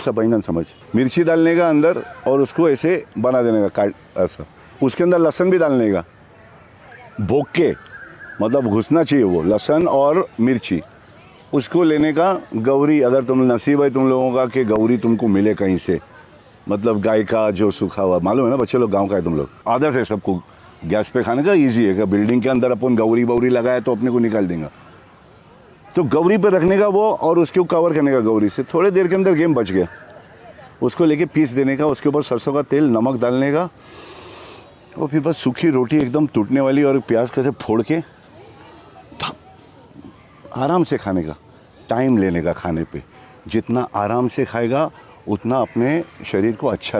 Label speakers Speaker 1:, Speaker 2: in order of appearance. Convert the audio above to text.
Speaker 1: ऐसा बैंगन समझ, मिर्ची डालने का अंदर और उसको ऐसे बना देने का काट ऐसा, उसके अंदर लहसुन भी डालने का भोग के, मतलब घुसना चाहिए वो लहसुन और मिर्ची, उसको लेने का गौरी। अगर तुम नसीब है तुम लोगों का कि गौरी तुमको मिले कहीं से, मतलब गाय का जो सूखा हुआ, मालूम है ना बच्चे लोग, गांव का है तुम लोग, आदत है सबको गैस पे खाने का, इजी है कि बिल्डिंग के अंदर अपन गौरी बौरी लगाए तो अपने को निकाल देंगे, तो गौरी पे रखने का वो और उसको कवर करने का गौरी से, थोड़ी देर के अंदर गेम बच गया। उसको लेके पीस देने का, उसके ऊपर सरसों का तेल नमक डालने का, और फिर बस सूखी रोटी एकदम टूटने वाली और प्याज कैसे फोड़ के आराम से खाने का, टाइम लेने का खाने पे, जितना आराम से खाएगा उतना अपने शरीर को अच्छा